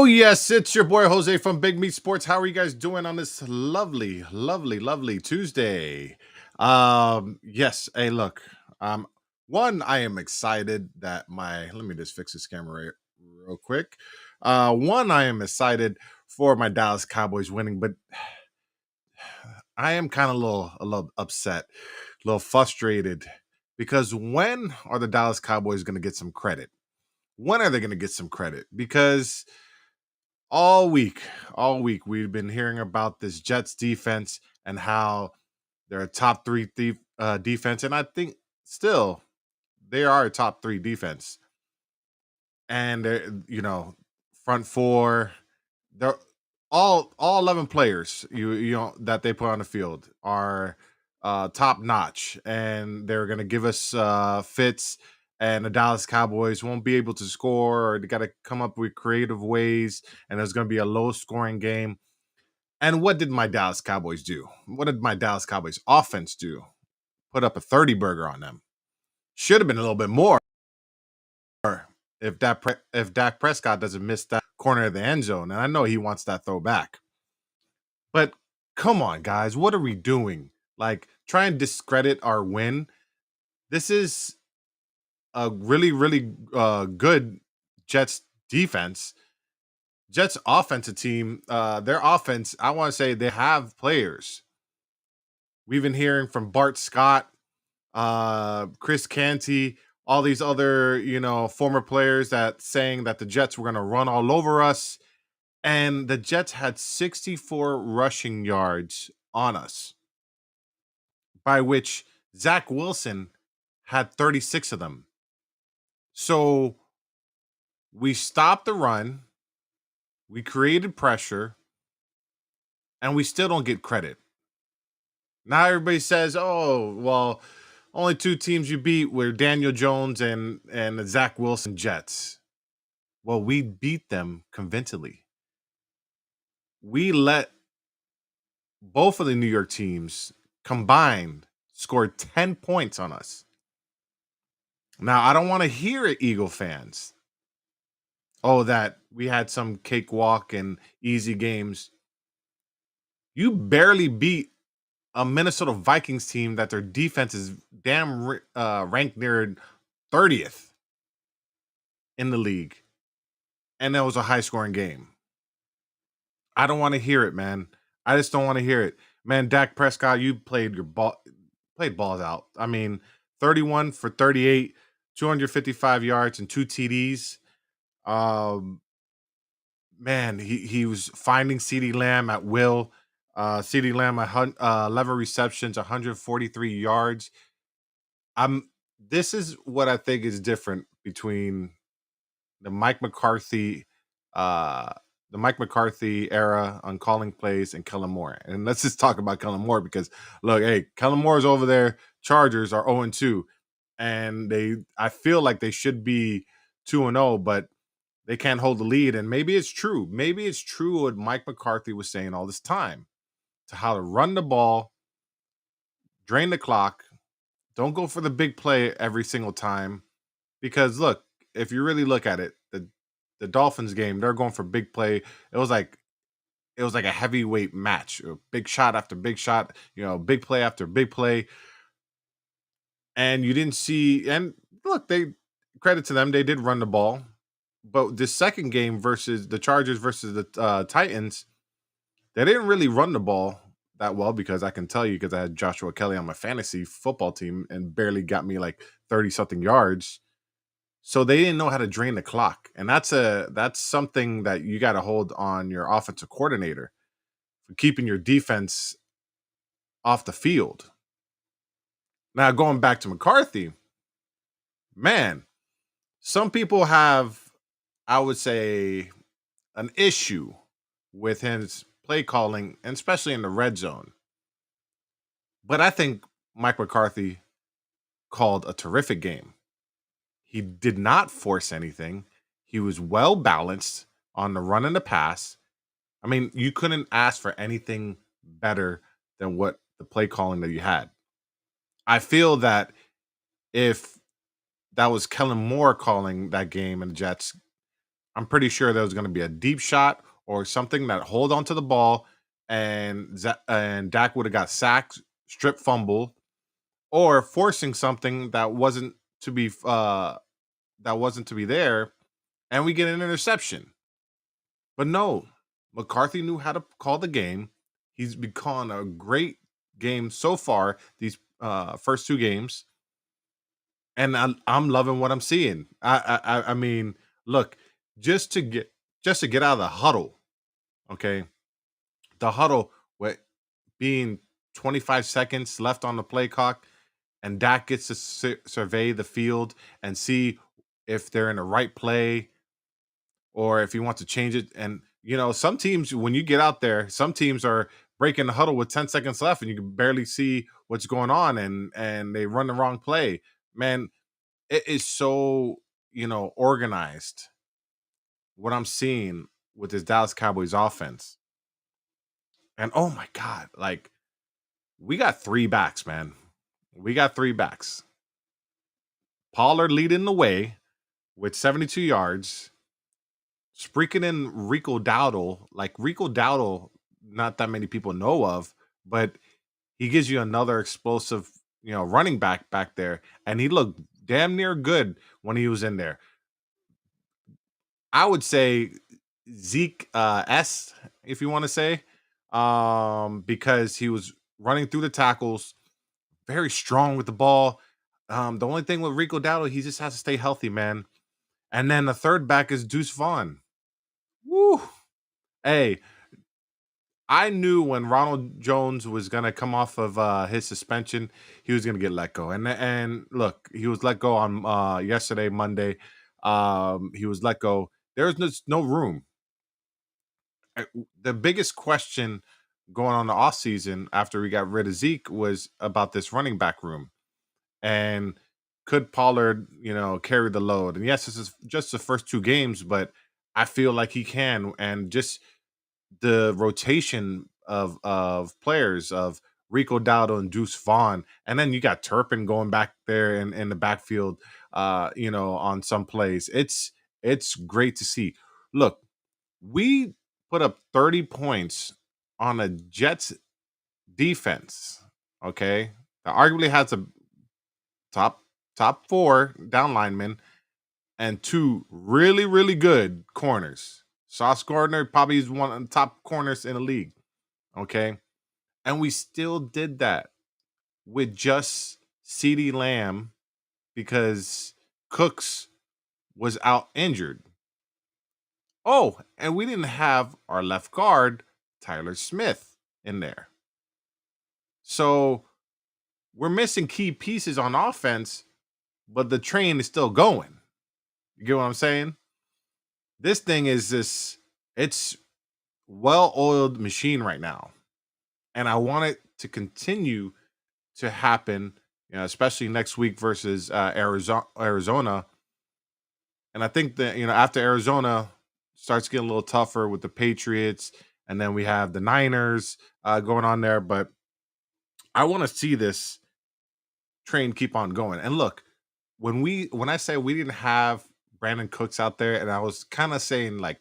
Oh, yes, it's your boy Jose from Big Meat Sports. How are you guys doing on this lovely, lovely, lovely Tuesday? Yes, hey, look. Um, one, I am excited that let me just fix this camera real quick. One, I am excited for my Dallas Cowboys winning, but I am kind of a little upset, a little frustrated because when are the Dallas Cowboys going to get some credit? When are they going to get some credit? Because all week, all week, we've been hearing about this Jets defense and how they're a top three defense. And I think still they are a top three defense. And front four, they're all 11 players you know that they put on the field are top notch, and they're gonna give us fits. And the Dallas Cowboys won't be able to score, or they got to come up with creative ways, and there's going to be a low scoring game. And what did my Dallas Cowboys do? What did my Dallas Cowboys offense do? Put up a 30 burger on them. Should have been a little bit more if Dak Prescott doesn't miss that corner of the end zone. And I know he wants that throw back. But come on, guys, what are we doing? Like, try and discredit our win. This is a really, really good Jets defense. Jets offensive team, their offense, I want to say they have players. We've been hearing from Bart Scott, Chris Canty, all these other, former players that saying that the Jets were going to run all over us. And the Jets had 64 rushing yards on us, by which Zach Wilson had 36 of them. So we stopped the run, we created pressure, and we still don't get credit. Now everybody says, "Oh, well, only two teams you beat were Daniel Jones and the Zach Wilson Jets." Well, we beat them convincingly. We let both of the New York teams combined score 10 points on us. Now, I don't want to hear it, Eagle fans. Oh, that we had some cakewalk and easy games. You barely beat a Minnesota Vikings team that their defense is ranked near 30th in the league. And that was a high scoring game. I don't want to hear it, man. I just don't want to hear it. Man, Dak Prescott, you played balls out. I mean, 31 for 38, 255 yards and 2 TDs. Um Man, he was finding CeeDee Lamb at will. CeeDee Lamb 11 receptions, 143 yards. I'm This is what I think is different between the Mike McCarthy uh the Mike McCarthy era on calling plays and Kellen Moore. And let's just talk about Kellen Moore because look, hey, Kellen Moore's over there. Chargers are 0-2. And I feel like they should be 2-0, but they can't hold the lead. And maybe it's true. Maybe it's true what Mike McCarthy was saying all this time to how to run the ball, drain the clock, don't go for the big play every single time. Because look, if you really look at it, the Dolphins game, they're going for big play. It was like a heavyweight match, big shot after big shot, big play after big play. And you didn't see, and look, they credit to them, they did run the ball. But the second game versus the Chargers versus the Titans, they didn't really run the ball that well because I can tell you because I had Joshua Kelly on my fantasy football team and barely got me like 30 something yards. So they didn't know how to drain the clock. And that's something that you got to hold on your offensive coordinator for keeping your defense off the field. Now going back to McCarthy, man, some people have, I would say, an issue with his play calling, and especially in the red zone. But I think Mike McCarthy called a terrific game. He did not force anything. He was well balanced on the run and the pass. I mean, you couldn't ask for anything better than what the play calling that you had. I feel that if that was Kellen Moore calling that game and the Jets, I'm pretty sure there was going to be a deep shot or something that hold onto the ball, and and Dak would have got sacked, strip fumble, or forcing something that wasn't to be there, and we get an interception. But no, McCarthy knew how to call the game. He's become a great game so far. These first two games, and I'm loving what I'm seeing. I mean, look, just to get just to get out of the huddle, okay, the huddle with being 25 seconds left on the play clock, and Dak gets to survey the field and see if they're in the right play or if he wants to change it. And some teams, when you get out there, some teams are breaking the huddle with 10 seconds left, and you can barely see what's going on, and they run the wrong play. Man, it is so organized. What I'm seeing with this Dallas Cowboys offense, and oh my god, like we got three backs, man. We got three backs. Pollard leading the way with 72 yards. Spreaking in Rico Dowdle, like Rico Dowdle, not that many people know of, but he gives you another explosive, running back there, and he looked damn near good when he was in there. I would say Zeke S, if you want to say, because he was running through the tackles, very strong with the ball. The only thing with Rico Dowdle, he just has to stay healthy, man. And then the third back is Deuce Vaughn. Woo! Hey, I knew when Ronald Jones was gonna come off of his suspension, he was gonna get let go. And look, he was let go on yesterday, Monday. He was let go. There's no room. The biggest question going on the off season after we got rid of Zeke was about this running back room. And could Pollard, carry the load? And yes, this is just the first two games, but I feel like he can. And just the rotation of players of Rico Dowdle and Deuce Vaughn, and then you got Turpin going back there in the backfield, on some plays. It's great to see. Look, we put up 30 points on a Jets defense. Okay, that arguably has a top top four down linemen and two really, really good corners. Sauce Gardner probably is one of the top corners in the league. Okay. And we still did that with just CD Lamb because Cooks was out injured. Oh, and we didn't have our left guard, Tyler Smith, in there. So we're missing key pieces on offense, but the train is still going. You get what I'm saying? This thing is it's well-oiled machine right now. And I want it to continue to happen, especially next week versus Arizona. And I think that, after Arizona starts getting a little tougher with the Patriots, and then we have the Niners going on there. But I want to see this train keep on going. And look, when I say we didn't have Brandon Cooks out there, and I was kind of saying like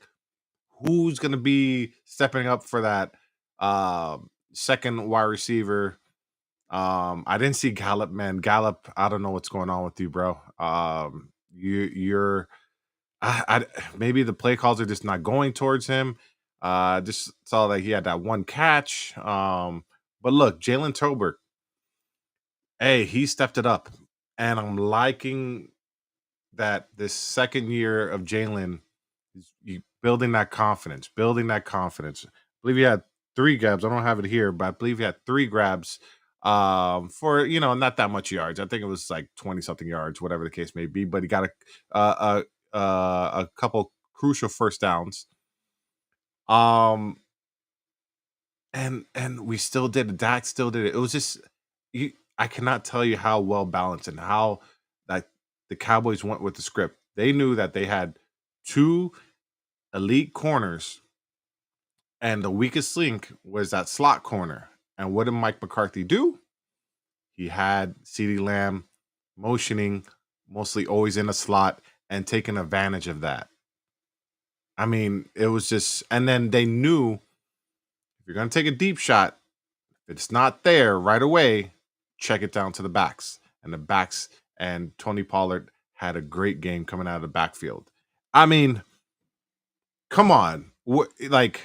who's going to be stepping up for that second wide receiver. I didn't see Gallup, man. Gallup, I don't know what's going on with you, bro. You're maybe the play calls are just not going towards him. Just saw that he had that one catch. But look, Jalen Tolbert, hey, he stepped it up, and I'm liking that this second year of Jalen is building that confidence, building that confidence. I believe he had three grabs. I don't have it here, but I believe he had three grabs for not that much yards. I think it was like 20 something yards, whatever the case may be. But he got a couple crucial first downs. And we still did it. Dak still did it. It was just I cannot tell you how well balanced and how that the Cowboys went with the script. They knew that they had two elite corners, and the weakest link was that slot corner. And what did Mike McCarthy do? He had CeeDee Lamb motioning, mostly always in a slot, and taking advantage of that. I mean, it was just, and then they knew if you're going to take a deep shot, if it's not there right away, check it down to the backs. And the backs and Tony Pollard had a great game coming out of the backfield. I mean, come on. What, like,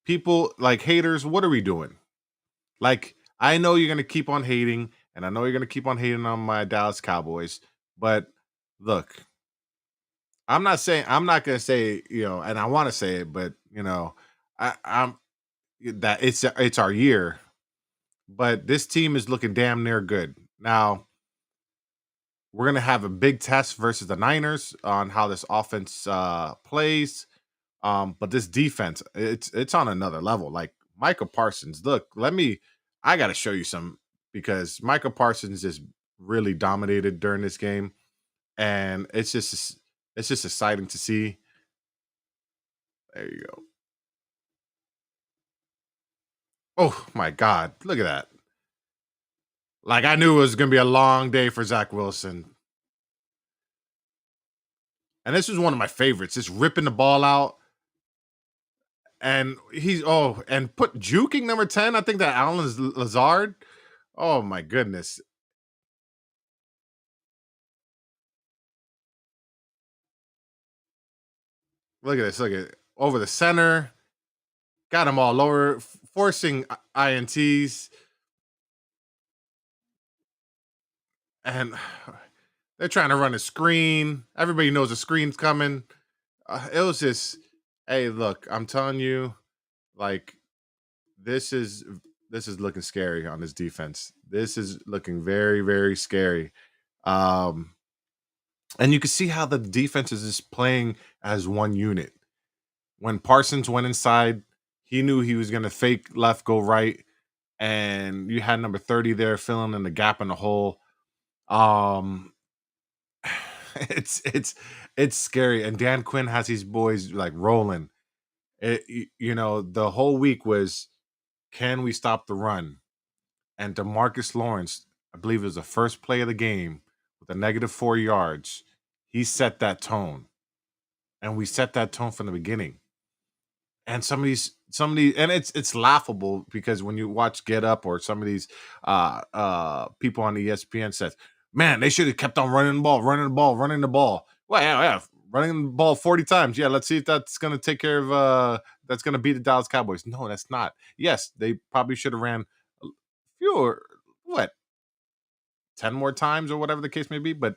people, like haters, what are we doing? Like, I know you're going to keep on hating, and I know you're going to keep on hating on my Dallas Cowboys, but look, I'm not going to say, and I want to say it, but, I'm that it's our year, but this team is looking damn near good. Now, we're gonna have a big test versus the Niners on how this offense plays. But this defense, it's on another level. Like Micah Parsons, look, I gotta show you some because Micah Parsons just really dominated during this game, and it's just exciting to see. There you go. Oh my God, look at that. Like I knew it was gonna be a long day for Zach Wilson. And this was one of my favorites, just ripping the ball out. And and put juking number 10. I think that Alan Lazard. Oh my goodness. Look at this. Look at it. Over the center. Got them all over, forcing INTs. And they're trying to run a screen. Everybody knows a screen's coming. It was just, hey, look, I'm telling you, like, this is this is looking scary on this defense. This is looking very, very scary. Um, and you can see how the defense is just playing as one unit. When Parsons went inside, he knew he was going to fake left, go right, and you had number 30 there filling in the gap in the hole. Um, it's it's scary, and Dan Quinn has these boys like rolling. The whole week was, can we stop the run? And Demarcus Lawrence, I believe it was the first play of the game with a -4 yards. He set that tone, and we set that tone from the beginning. And some of these, and it's laughable because when you watch Get Up or some of these people on ESPN says, man, they should have kept on running the ball, running the ball, running the ball. Well, yeah, running the ball 40 times. Yeah, let's see if that's gonna take care of that's gonna beat the Dallas Cowboys. No, that's not. Yes, they probably should have ran fewer, what, 10 more times or whatever the case may be, but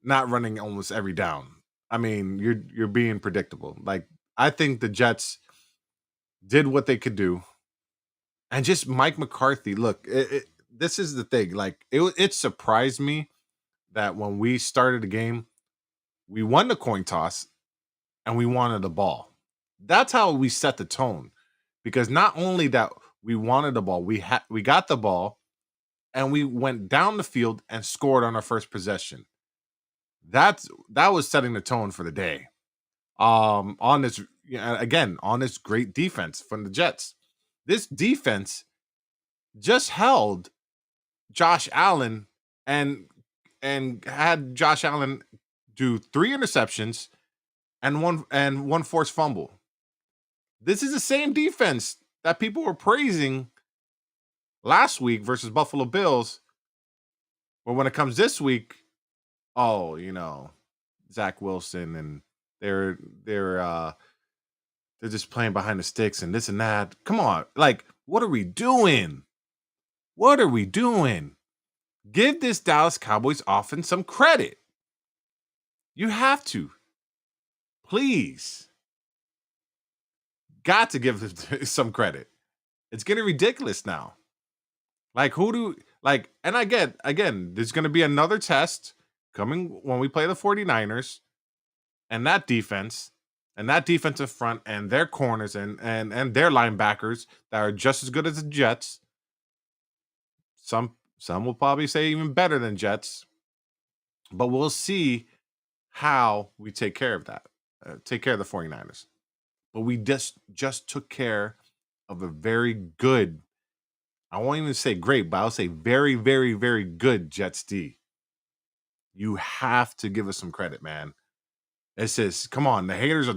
not running almost every down. I mean, you're being predictable. Like I think the Jets did what they could do. And just Mike McCarthy, look, this is the thing. Like it surprised me that when we started the game, we won the coin toss and we wanted the ball. That's how we set the tone. Because not only that we wanted the ball, we got the ball and we went down the field and scored on our first possession. That was setting the tone for the day. On this again on this great defense from the Jets. This defense just held Josh Allen and had Josh Allen do 3 interceptions and one forced fumble. This is the same defense that people were praising last week versus Buffalo Bills. But when it comes this week, oh, Zach Wilson and they're they're uh they're just playing behind the sticks and this and that. Come on. Like, what are we doing? What are we doing? Give this Dallas Cowboys offense some credit. You have to. Please. Got to give them some credit. It's getting ridiculous now. Like, and I get, again, there's going to be another test coming when we play the 49ers and that defense and that defensive front and their corners and their linebackers that are just as good as the Jets. Some will probably say even better than Jets, but we'll see how we take care of that. Take care of the 49ers. But we just took care of a very good, I won't even say great, but I'll say very, very, very good Jets D. You have to give us some credit, man. It's just come on, the haters are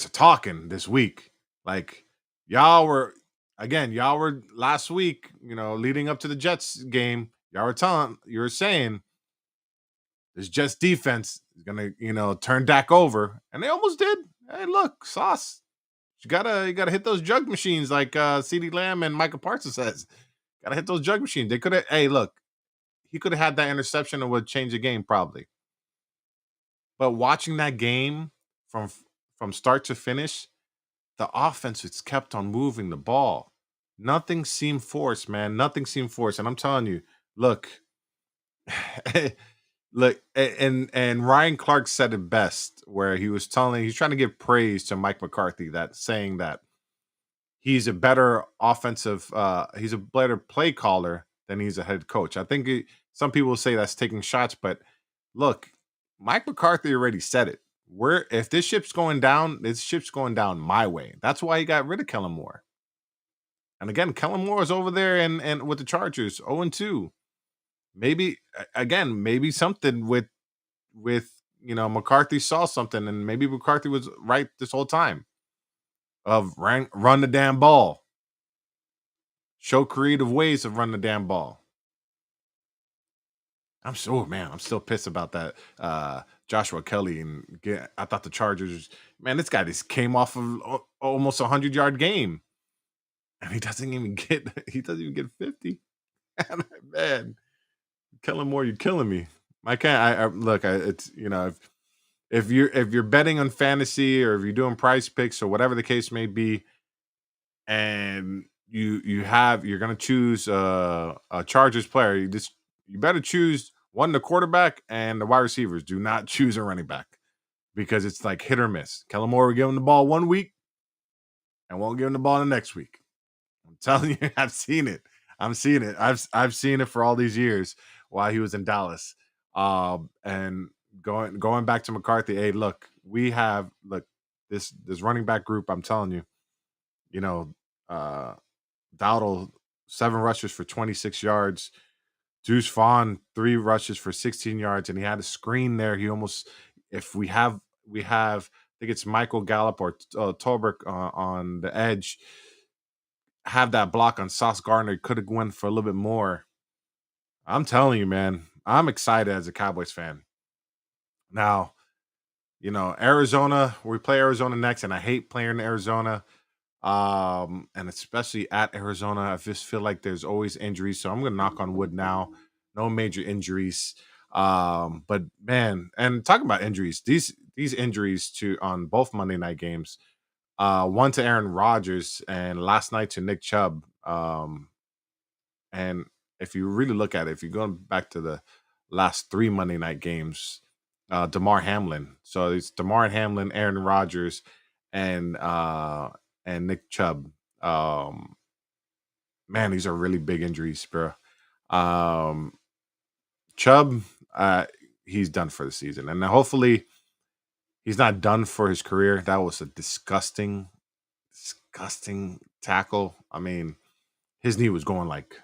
talking this week. Like y'all were y'all were last week, leading up to the Jets game, you were saying this Jets defense is gonna, turn Dak over, and they almost did. Hey, look, Sauce, you gotta hit those jug machines like CeeDee Lamb and Michael Parsons says. Gotta hit those jug machines. They could have. Hey, look, he could have had that interception and would change the game probably. But watching that game from from start to finish, the offense it's kept on moving the ball. Nothing seemed forced, man. Nothing seemed forced. And I'm telling you, look, and Ryan Clark said it best, where he's trying to give praise to Mike McCarthy, that saying that he's a better play caller than he's a head coach. I think some people say that's taking shots, but look, Mike McCarthy already said it. If this ship's going down my way. That's why he got rid of Kellen Moore. And again, Kellen Moore is over there and with the Chargers, 0-2. Maybe something with McCarthy saw something, and maybe McCarthy was right this whole time of run the damn ball, show creative ways of run the damn ball. I'm still pissed about that. Joshua Kelly I thought the Chargers, man, this guy just came off of almost 100-yard game, and he doesn't even get 50. Man, Kellen Moore, you're killing me. I can't. I look. It's if you're betting on fantasy, or if you're doing price picks or whatever the case may be, and you're gonna choose a Chargers player, you better choose one, the quarterback, and the wide receivers. Do not choose a running back, because it's like hit or miss. Kellen Moore will give him the ball one week and won't give him the ball the next week. I'm telling you, I've seen it. I'm seeing it. I've seen it for all these years while he was in Dallas. And going back to McCarthy, hey, look, this running back group. I'm telling you, you know, uh, Dowdle 7 rushes for 26 yards. Deuce Vaughn 3 rushes for 16 yards, and he had a screen there. He almost, if we have, I think it's Michael Gallup or Tolbert on the edge, have that block on Sauce Gardner, could have went for a little bit more. I'm telling you, man, I'm excited as a Cowboys fan. Now, Arizona, we play Arizona next, and I hate playing in Arizona. And especially at Arizona, I just feel like there's always injuries. So I'm gonna knock on wood now. No major injuries. But man, and talking about injuries, these injuries to on both Monday night games, one to Aaron Rodgers and last night to Nick Chubb. And if you really look at it, if you're going back to the last 3 Monday night games, Damar Hamlin. So it's Damar Hamlin, Aaron Rodgers, and Nick Chubb. Man, these are really big injuries, bro. Um, Chubb, he's done for the season, and hopefully he's not done for his career. That was a disgusting tackle. I mean, his knee was going like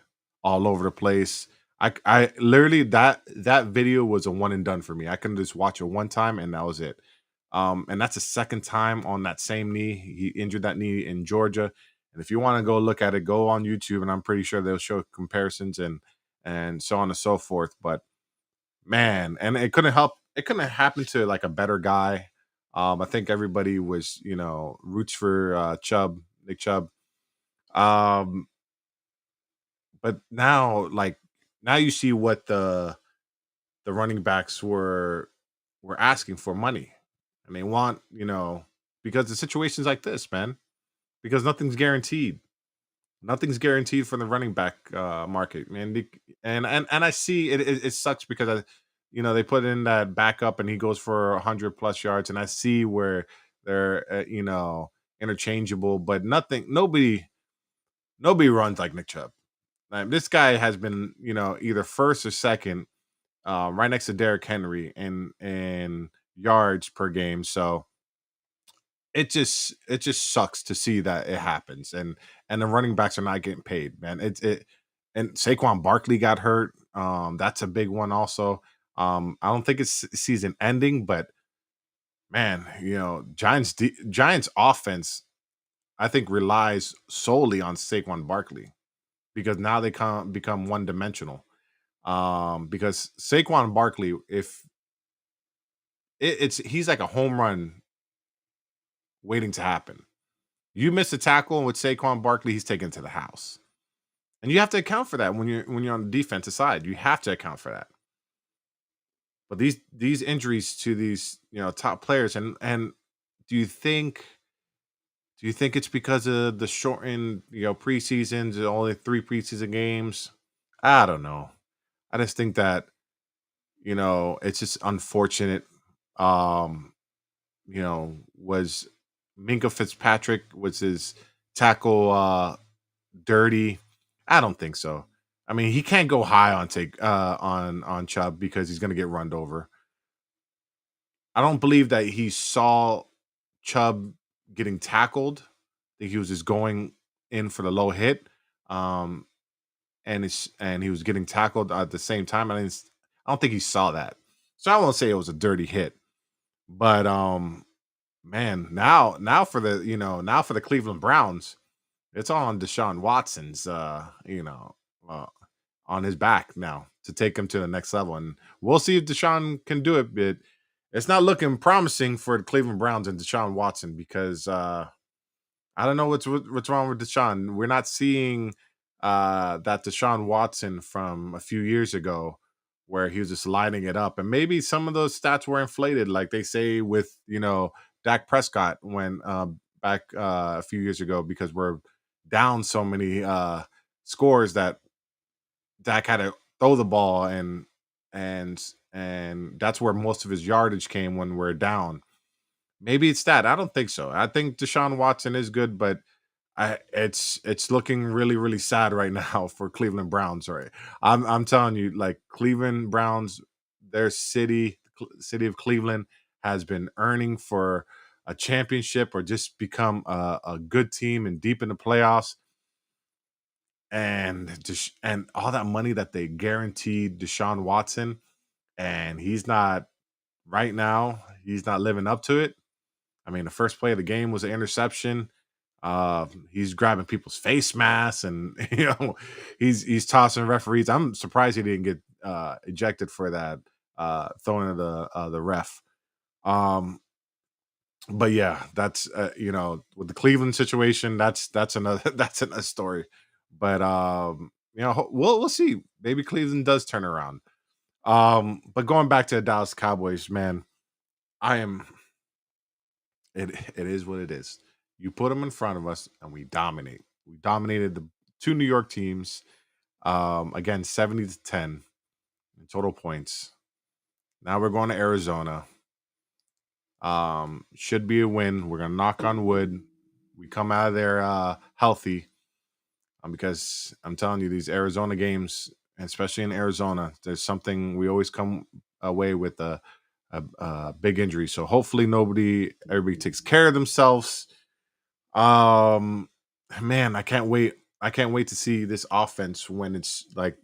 all over the place. I literally, that video was a one and done for me. I can just watch it one time and that was it. And that's the second time on that same knee. He injured that knee in Georgia. And if you want to go look at it, go on YouTube, and I'm pretty sure they'll show comparisons and so on and so forth. But man, and it couldn't help. It couldn't have happened to like a better guy. I think everybody was, roots for Nick Chubb. Um, but now you see what the running backs were asking for money, and they want, because the situations like this, man, because nothing's guaranteed for the running back market, man. And I see it sucks because they put in that backup and he goes for 100+ yards, and I see where they're interchangeable, but nobody runs like Nick Chubb. Like, this guy has been, either first or second, right next to Derrick Henry in yards per game. So it just sucks to see that it happens, and the running backs are not getting paid, man. And Saquon Barkley got hurt. That's a big one also. I don't think it's season ending, but Man, Giants offense, I think, relies solely on Saquon Barkley because now they come become one dimensional. Because Saquon Barkley, if it's he's like a home run waiting to happen. You miss a tackle with Saquon Barkley, he's taken to the house. And you have to account for that when you're on the defensive side. You have to account for that. But these injuries to these top players, and do you think do you think it's because of the shortened preseasons, only 3 preseason games? I don't know. I just think that it's just unfortunate. Um, was Minka Fitzpatrick, was his tackle dirty? I don't think so. I mean, he can't go high on take on Chubb because he's going to get runned over. I don't believe that he saw Chubb getting tackled. I think he was just going in for the low hit, um, and he was getting tackled at the same time. I don't think he saw that, so I won't say it was a dirty hit. But man, now for the now for the Cleveland Browns, it's all on Deshaun Watson's uh, on his back now to take him to the next level. And we'll see if Deshaun can do it, but it's not looking promising for the Cleveland Browns and Deshaun Watson because I don't know what's wrong with Deshaun. We're not seeing that Deshaun Watson from a few years ago where he was just lighting it up. And maybe some of those stats were inflated, like they say with, Dak Prescott when back a few years ago because we're down so many scores that Dak had to throw the ball and that's where most of his yardage came when we're down. Maybe it's that. I don't think so. I think Deshaun Watson is good, but it's looking really really sad right now for Cleveland Browns. Right, I'm telling you, like Cleveland Browns, their city of Cleveland has been earning for a championship or just become a good team and deep in the playoffs and and all that money that they guaranteed Deshaun Watson, and he's not right now. He's not living up to it. I mean, the first play of the game was an interception. He's grabbing people's face masks, and he's tossing referees. I'm surprised he didn't get ejected for that throwing of the ref. Um, but yeah, that's with the Cleveland situation, that's another that's another story. But we'll see. Maybe Cleveland does turn around. But going back to the Dallas Cowboys, man, I am it is what it is. You put them in front of us, and we dominate. We dominated the two New York teams. Again, 70-10 in total points. Now we're going to Arizona. Should be a win. We're gonna knock on wood. We come out of there healthy. Because I'm telling you, these Arizona games, especially in Arizona, there's something we always come away with a big injury. So hopefully everybody takes care of themselves. Um, man, I can't wait. I can't wait to see this offense when it's like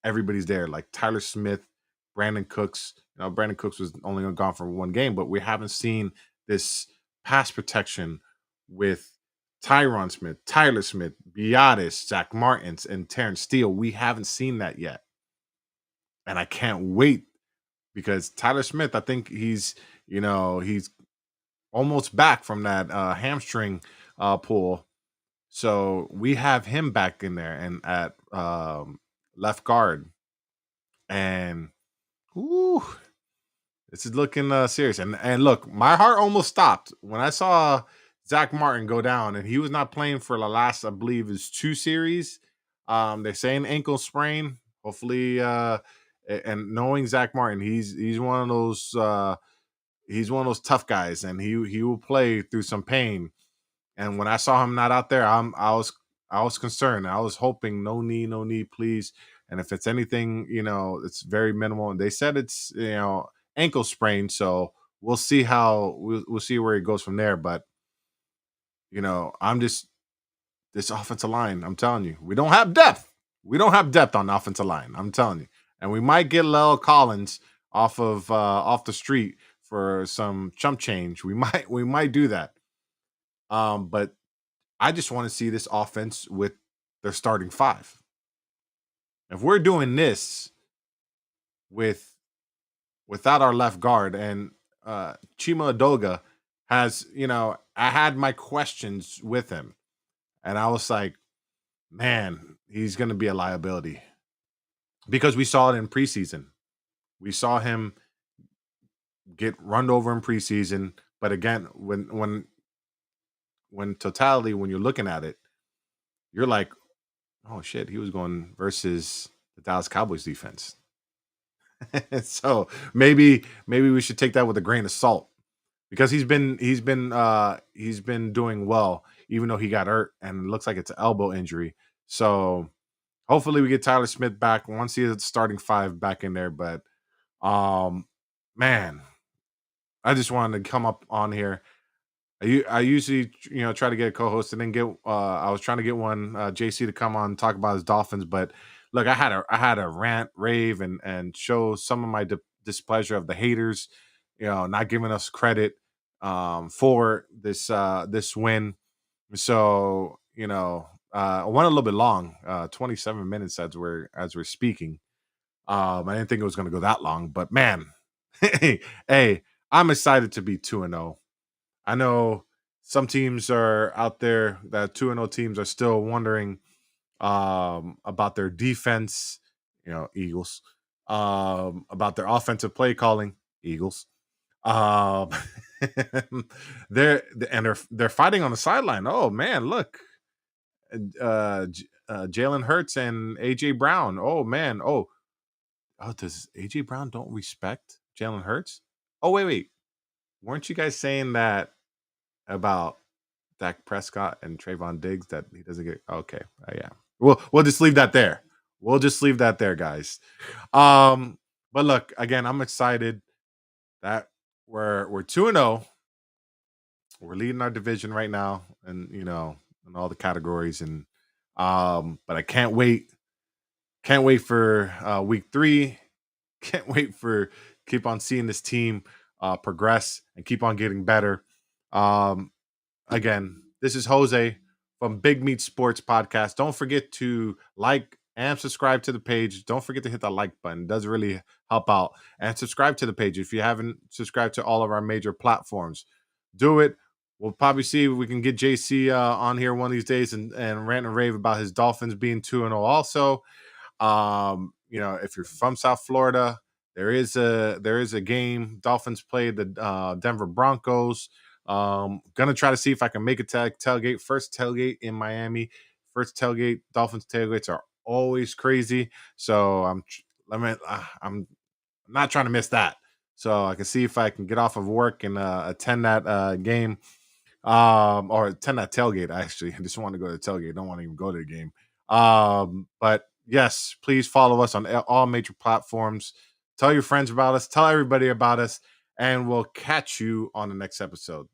everybody's there, like Tyler Smith, Brandon Cooks. Brandon Cooks was only gone for one game, but we haven't seen this pass protection with Tyron Smith, Tyler Smith, Biotis, Zach Martins, and Terrence Steele. We haven't seen that yet. And I can't wait because Tyler Smith, I think he's almost back from that hamstring pull. So we have him back in there and at left guard. And ooh, this is looking serious. And look, my heart almost stopped when I saw Zach Martin go down, and he was not playing for the last, I believe, is 2 series. They're saying ankle sprain. Hopefully, and knowing Zach Martin, he's one of those tough guys, and he will play through some pain. And when I saw him not out there, I was concerned. I was hoping no knee, please. And if it's anything, it's very minimal. And they said it's ankle sprain, so we'll see where it goes from there. But I'm just this offensive line. I'm telling you, we don't have depth. We don't have depth on the offensive line. I'm telling you, and we might get Lel Collins off the street for some chump change, we might do that. But I just want to see this offense with their starting five. If we're doing this with without our left guard and Chima Adoga has, I had my questions with him, and I was like, man, he's going to be a liability because we saw it in preseason. We saw him get run over in preseason, but again, when totality, when you're looking at it, you're like, oh shit, he was going versus the Dallas Cowboys defense. So maybe we should take that with a grain of salt because he's been doing well even though he got hurt and it looks like it's an elbow injury. So hopefully we get Tyler Smith back once he is starting five back in there. But um man, I just wanted to come up on here. I usually try to get a co-host and then get I was trying to get one JC to come on and talk about his Dolphins, but look, I had a rant, rave, and show some of my displeasure of the haters, not giving us credit for this win. So I went a little bit long, 27 minutes as we're speaking. I didn't think it was going to go that long, but man, hey, I'm excited to be 2-0. I know some teams are out there that 2-0 teams are still wondering about their defense, Eagles, about their offensive play calling, Eagles. Um, they're fighting on the sideline. Oh man, look, Jalen Hurts and AJ Brown. Oh man, does AJ Brown don't respect Jalen Hurts? Oh wait, weren't you guys saying that about Dak Prescott and Trayvon Diggs that he doesn't get? Okay, yeah. We'll just leave that there. We'll just leave that there, guys. But look, again, I'm excited that we're 2-0. We're leading our division right now, and in all the categories, and but I can't wait. Can't wait for week 3. Can't wait for keep on seeing this team progress and keep on getting better. Um, Again, this is Jose from Big Meat Sports Podcast. Don't forget to like and subscribe to the page. Don't forget to hit that like button. It does really help out. And subscribe to the page if you haven't subscribed to all of our major platforms. Do it. We'll probably see if we can get JC on here one of these days and rant and rave about his Dolphins being 2-0 also. If you're from South Florida, there is a game. Dolphins play the Denver Broncos. Gonna try to see if I can make a tailgate. First tailgate in Miami. First tailgate. Dolphins tailgates are always crazy. So I'm not trying to miss that. So I can see if I can get off of work and attend that game. Or attend that tailgate. Actually, I just want to go to the tailgate. Don't want to even go to the game. But yes, please follow us on all major platforms. Tell your friends about us. Tell everybody about us, and we'll catch you on the next episode.